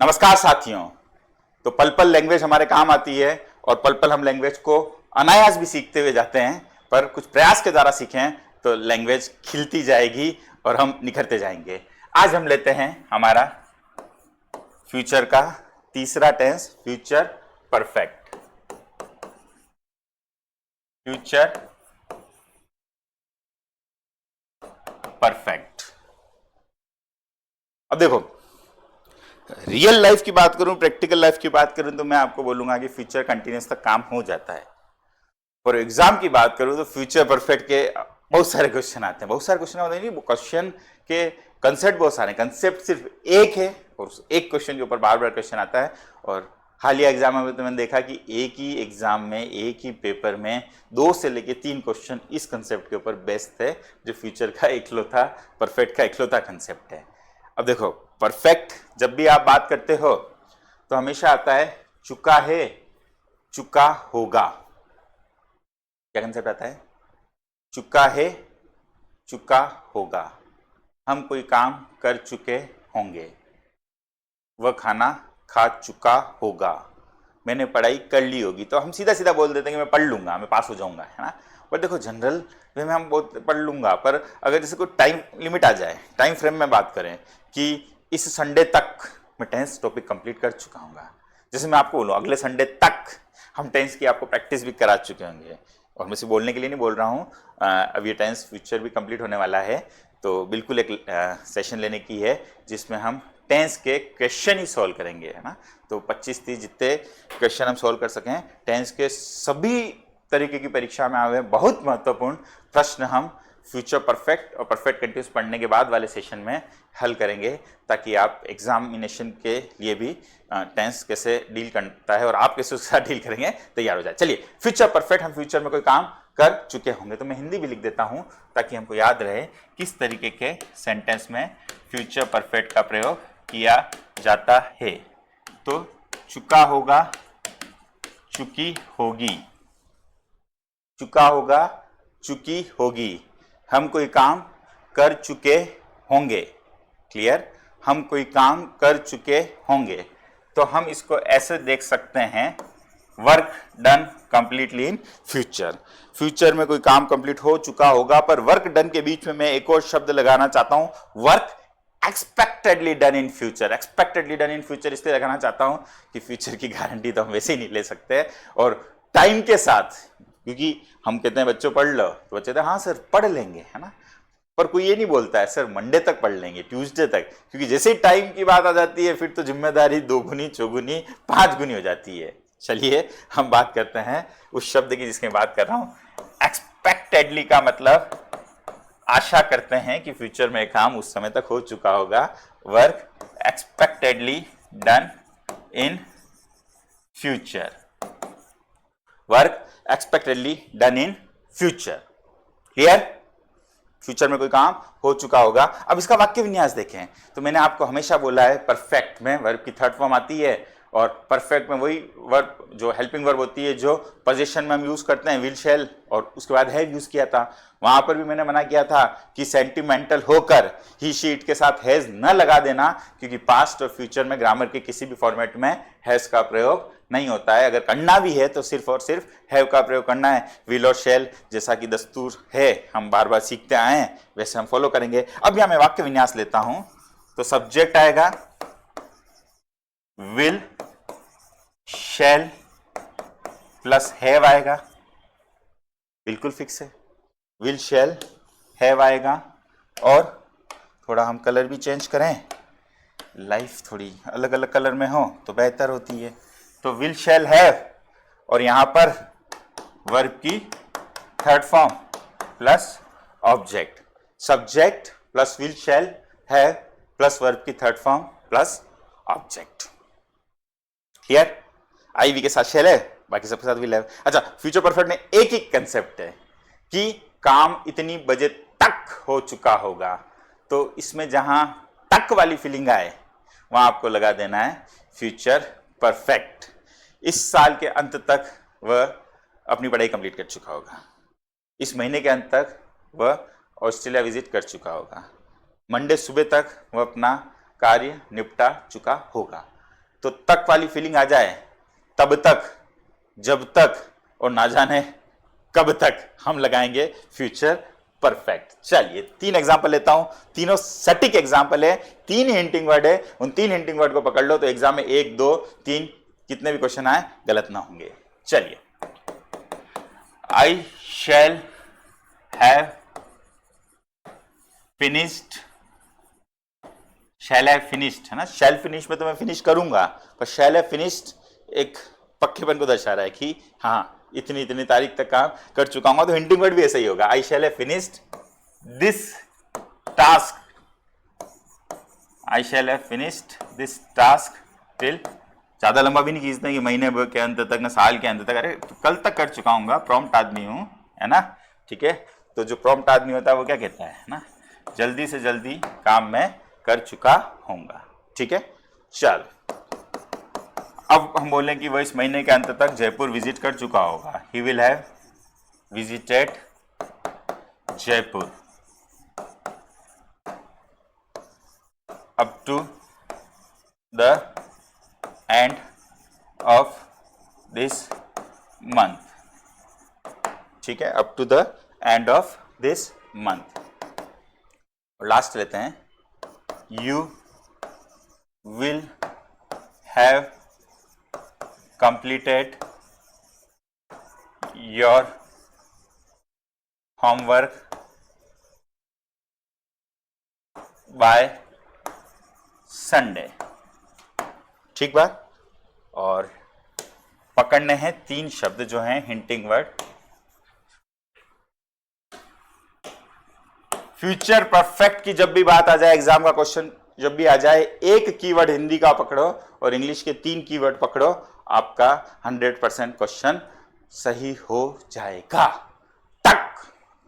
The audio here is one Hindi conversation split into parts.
नमस्कार साथियों। तो पल पल लैंग्वेज हमारे काम आती है और पल पल हम लैंग्वेज को अनायास भी सीखते हुए जाते हैं, पर कुछ प्रयास के द्वारा सीखें तो लैंग्वेज खिलती जाएगी और हम निखरते जाएंगे। आज हम लेते हैं हमारा फ्यूचर का तीसरा tense, future perfect. Future perfect. अब देखो, रियल लाइफ की बात करूं, प्रैक्टिकल लाइफ की बात करूं तो मैं आपको बोलूंगा कि फ्यूचर कंटिन्यूस तक काम हो जाता है। और एग्जाम की बात करूं तो फ्यूचर परफेक्ट के बहुत सारे क्वेश्चन आते हैं। बहुत सारे क्वेश्चन होते हैं, क्वेश्चन के कंसेप्ट बहुत सारे, कंसेप्ट सिर्फ एक है और उस एक क्वेश्चन के ऊपर बार बार क्वेश्चन आता है। और हालिया एग्जाम में तो मैंने देखा कि एक ही एग्जाम में, एक ही पेपर में 2 से लेके 3 क्वेश्चन इस कंसेप्ट के ऊपर बेस्ड है, जो फ्यूचर का इकलौता, परफेक्ट का इकलौता कंसेप्ट है। अब देखो, परफेक्ट जब भी आप बात करते हो तो हमेशा आता है चुका है, चुका होगा। क्या कंसेप्ट आता है? चुका है, चुका होगा। हम कोई काम कर चुके होंगे, वह खाना खा चुका होगा, मैंने पढ़ाई कर ली होगी। तो हम सीधा सीधा बोल देते हैं कि मैं पढ़ लूंगा, मैं पास हो जाऊंगा, है ना। पर देखो, जनरल वे में हम बहुत पढ़ लूंगा, पर अगर जैसे कोई टाइम लिमिट आ जाए, टाइम फ्रेम में बात करें कि इस संडे तक मैं टेंस टॉपिक कंप्लीट कर चुका हूँ, जैसे मैं आपको बोलूँ अगले संडे तक हम टेंस की आपको प्रैक्टिस भी करा चुके होंगे। और मैं सिर्फ बोलने के लिए नहीं बोल रहा हूँ, अब ये टेंस फ्यूचर भी कंप्लीट होने वाला है, तो बिल्कुल एक सेशन लेने की है जिसमें हम टेंस के क्वेश्चन ही सॉल्व करेंगे, है ना। तो 25-30 जितने क्वेश्चन हम सॉल्व कर सकें, टेंस के सभी तरीके की परीक्षा में आए बहुत महत्वपूर्ण प्रश्न हम फ्यूचर परफेक्ट और परफेक्ट कंटिन्यूस पढ़ने के बाद वाले सेशन में हल करेंगे, ताकि आप एग्जामिनेशन के लिए भी टेंस कैसे डील करता है और आप कैसे उसके साथ डील करेंगे तैयार हो जाए। चलिए, फ्यूचर परफेक्ट, हम फ्यूचर में कोई काम कर चुके होंगे, तो मैं हिंदी भी लिख देता हूं ताकि हमको याद रहे किस तरीके के सेंटेंस में फ्यूचर परफेक्ट का प्रयोग किया जाता है। तो चुका होगा, चुकी होगी, चुका होगा, चुकी होगी। हम कोई काम कर चुके होंगे, क्लियर, हम कोई काम कर चुके होंगे। तो हम इसको ऐसे देख सकते हैं, work done completely in future. Future में कोई काम कंप्लीट हो चुका होगा, पर वर्क डन के बीच में मैं एक और शब्द लगाना चाहता हूं, work expectedly done in future. Expectedly done in future इसलिए लगाना चाहता हूं कि फ्यूचर की गारंटी तो हम वैसे ही नहीं ले सकते, और टाइम के साथ, क्योंकि हम कहते हैं बच्चों पढ़ लो, तो बच्चे कहते हैं हाँ सर पढ़ लेंगे, है ना। पर कोई ये नहीं बोलता है सर मंडे तक पढ़ लेंगे, ट्यूसडे तक, क्योंकि जैसे ही टाइम की बात आ जाती है फिर तो जिम्मेदारी 2 गुनी, 4 गुनी, 5 गुनी हो जाती है। चलिए, हम बात करते हैं उस शब्द की जिसकी बात कर रहा हूं। एक्सपेक्टेडली का मतलब आशा करते हैं कि फ्यूचर में काम उस समय तक हो चुका होगा। Work expectedly done in future, work expectedly done in future, clear. Future में कोई काम हो चुका होगा। अब इसका वाक्य विन्यास देखें तो मैंने आपको हमेशा बोला है, परफेक्ट में वर्ब की थर्ड फॉर्म आती है, और परफेक्ट में वही वर्ब जो हेल्पिंग वर्ब होती है जो पोजीशन में हम यूज करते हैं, विल, शैल, और उसके बाद हैव यूज किया था। वहां पर भी मैंने मना किया था कि सेंटिमेंटल होकर ही शीट के साथ हैज न लगा देना, क्योंकि पास्ट और फ्यूचर में ग्रामर के किसी भी फॉर्मेट में हैज का प्रयोग नहीं होता है। अगर करना भी है तो सिर्फ और सिर्फ हैव का प्रयोग करना है। विल और शैल जैसा कि दस्तूर है, हम बार बार सीखते आए हैं, वैसे हम फॉलो करेंगे। अब यहां मैं वाक्य विन्यास लेता हूं, तो सब्जेक्ट आएगा विल, शैल प्लस हैव आएगा, बिल्कुल फिक्स है, विल, शैल, हैव आएगा। और थोड़ा हम कलर भी चेंज करें, लाइफ थोड़ी अलग अलग कलर में हो तो बेहतर होती है। तो विल, शैल, हैव, और यहां पर वर्ब की third form plus object, subject plus will, shall, have plus verb की third form plus object, clear. I we के साथ शैल है, बाकी सबके साथ विल है। अच्छा, फ्यूचर परफेक्ट में एक ही कंसेप्ट है कि काम इतनी बजे तक हो चुका होगा, तो इसमें जहां तक वाली फीलिंग आए वहां आपको लगा देना है फ्यूचर परफेक्ट। इस साल के अंत तक वह अपनी पढ़ाई कंप्लीट कर चुका होगा, इस महीने के अंत तक वह ऑस्ट्रेलिया विजिट कर चुका होगा, मंडे सुबह तक वह अपना कार्य निपटा चुका होगा। तो तक वाली फीलिंग आ जाए, तब तक, जब तक और ना जाने कब तक हम लगाएंगे फ्यूचर परफेक्ट। चलिए 3 एग्जांपल लेता हूं, तीनों सटीक एग्जांपल है, 3 हिंटिंग वर्ड है, उन 3 हिंटिंग वर्ड को पकड़ लो तो एग्जाम में 1 2 3 कितने भी क्वेश्चन आए गलत ना होंगे। चलिए, I shall have finished, shall have finished है ना, शैल फिनिश में तो मैं फिनिश करूंगा, पर शैल हैव फिनिश्ड एक पक्केपन को दर्शा रहा है कि हाँ इतनी इतनी तारीख तक काम कर चुका हूं, तो हिंटिंग वर्ड भी ऐसा ही होगा, I shall have finished this task, I shall have finished this task till, ज्यादा लंबा भी नहीं खींचते कि महीने के अंत तक ना साल के अंत तक, अरे तो कल तक कर चुका हूँ, प्रॉम्प्ट आदमी हूं, है ना, ठीक है। तो जो प्रॉम्प्ट आदमी होता है वो क्या कहता है ना, जल्दी से जल्दी काम मैं कर चुका हूंगा, ठीक है। चल अब हम बोले कि वह इस महीने के अंत तक जयपुर विजिट कर चुका होगा, he will have visited Jaipur up to the end of this month, ठीक है, up to the end of this month. और लास्ट लेते हैं, you will have completed your homework by Sunday, ठीक बात। और पकड़ने हैं 3 शब्द जो हैं हिंटिंग वर्ड। फ्यूचर परफेक्ट की जब भी बात आ जाए, एग्जाम का क्वेश्चन जब भी आ जाए, एक कीवर्ड हिंदी का पकड़ो और इंग्लिश के 3 कीवर्ड पकड़ो, आपका 100% क्वेश्चन सही हो जाएगा। तक,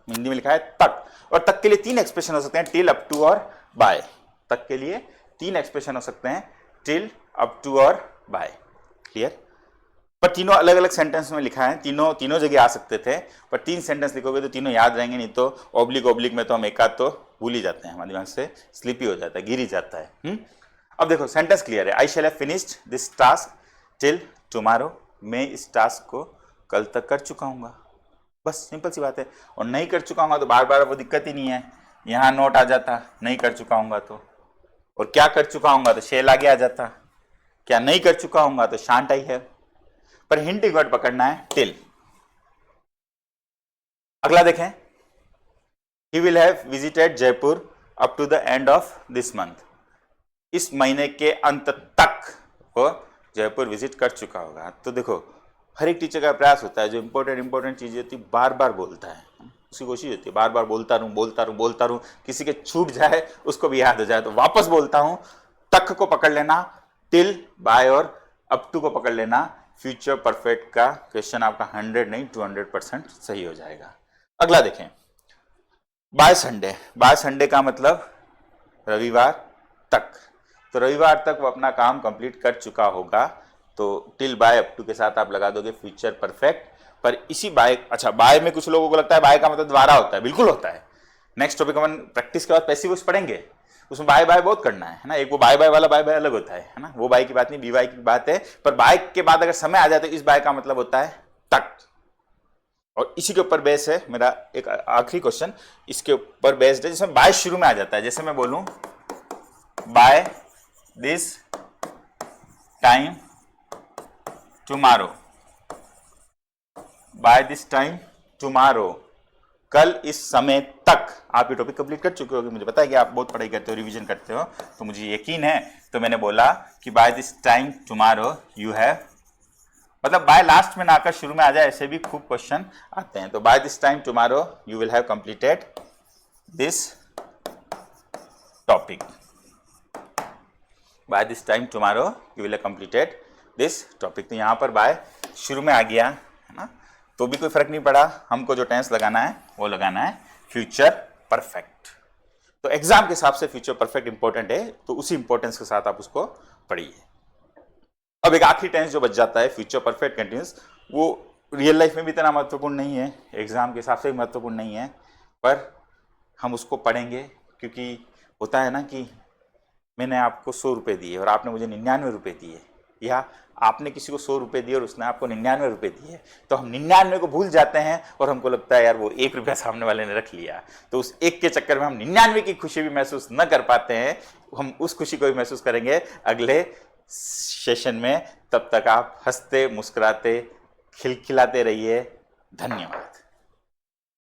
हिंदी में लिखा है तक, और तक के लिए 3 एक्सप्रेशन हो सकते हैं, टिल, अप टू और बाय। तक के लिए 3 एक्सप्रेशन हो सकते हैं, टिल, अप टू और बाय। क्लियर? पर तीनों अलग अलग सेंटेंस में लिखा है, तीनों जगह आ सकते थे, पर 3 सेंटेंस लिखोगे तो तीनों याद रहेंगे, नहीं तो ओब्लिक में तो हम एक आध तो भूल ही जाते हैं, हमारे दिमाग से स्लिप ही हो जाता है, गिर ही जाता है। अब देखो सेंटेंस क्लियर है, I shall have finished this task till tomorrow, मैं इस टास्क को कल तक कर चुका हूँगा, बस सिंपल सी बात है। और नहीं कर चुका हूँगा तो बार बार वो दिक्कत ही नहीं है, यहाँ नोट आ जाता नहीं कर चुका हूँगा तो, और क्या कर चुका हूँगा तो शेल आगे आ जाता, क्या नहीं कर चुका हूँगा तो शांट आई है। पर हिंटिंग वर्ड पकड़ना है टिल। अगला देखें, he will have visited Jaipur up to the end of this month, इस महीने के अंत तक वो जयपुर विजिट कर चुका होगा। तो देखो हर एक टीचर का प्रयास होता है, जो इंपॉर्टेंट चीजें होती है बार बार बोलता है, उसकी कोशिश होती है बार बार बोलता रहूं, किसी के छूट जाए उसको भी याद हो जाए तो वापस बोलता हूं। तक को पकड़ लेना, टिल, बाय और अप टू को पकड़ लेना, फ्यूचर परफेक्ट का क्वेश्चन आपका 100 नहीं 200% सही हो जाएगा। अगला देखें, बाय संडे का मतलब रविवार तक, तो रविवार तक वो अपना काम कंप्लीट कर चुका होगा, तो टिल, बाय, अप टू के साथ आप लगा दोगे फ्यूचर परफेक्ट। पर इसी बाय, अच्छा बाय में कुछ लोगों को लगता है बाय का मतलब द्वारा होता है, बिल्कुल होता है। नेक्स्ट टॉपिक अपन प्रैक्टिस के बाद पैसिव वॉइस पढ़ेंगे, उसमें बाय बाय बहुत करना है ना, एक वो बाय बाय वाला बाय बाय अलग होता है ना, वो बाय की बात नहीं, बी बाय की बात है। पर बाय के बाद अगर समय आ जाए तो इस बाय का मतलब होता है तक। और इसी के ऊपर बेस है मेरा एक आखिरी क्वेश्चन, इसके ऊपर बेस्ड है, जिसमें बाय शुरू में आ जाता है। जैसे मैं बोलूं by this time tomorrow, by this time tomorrow, कल इस समय तक। आप ये टॉपिक कंप्लीट कर चुके होगे, मुझे पता है कि आप बहुत पढ़ाई करते हो, रिवीजन करते हो, तो मुझे यकीन है। तो मैंने बोला कि by this time tomorrow you have, मतलब बाय लास्ट में ना आकर शुरू में आ जाए, ऐसे भी खूब क्वेश्चन आते हैं। तो by this time tomorrow you will have completed this topic, by this time tomorrow you will have completed this topic. तो यहां पर बाय शुरू में आ गया है ना, तो भी कोई फर्क नहीं पड़ा, हमको जो टेंस लगाना है वो लगाना है फ्यूचर परफेक्ट। तो एग्जाम के हिसाब से फ्यूचर परफेक्ट इंपॉर्टेंट है, तो उसी इंपॉर्टेंस के साथ आप उसको पढ़िए। अब एक आखिरी टेंस जो बच जाता है फ्यूचर परफेक्ट कंटिन्यूअस, वो रियल लाइफ में भी इतना महत्वपूर्ण नहीं है, एग्जाम के हिसाब से भी महत्वपूर्ण नहीं है, पर हम उसको पढ़ेंगे, क्योंकि होता है ना कि मैंने आपको 100 रुपये दिए और आपने मुझे 99 रुपये दिए, या आपने किसी को 100 रुपये दिए और उसने आपको 99 रुपये दिए, तो हम 99 को भूल जाते हैं और हमको लगता है यार वो 1 रुपया सामने वाले ने रख लिया, तो उस एक के चक्कर में हम 99 की खुशी भी महसूस न कर पाते हैं। हम उस खुशी को भी महसूस करेंगे अगले सेशन में। तब तक आप हंसते मुस्कुराते खिलखिलाते रहिए। धन्यवाद।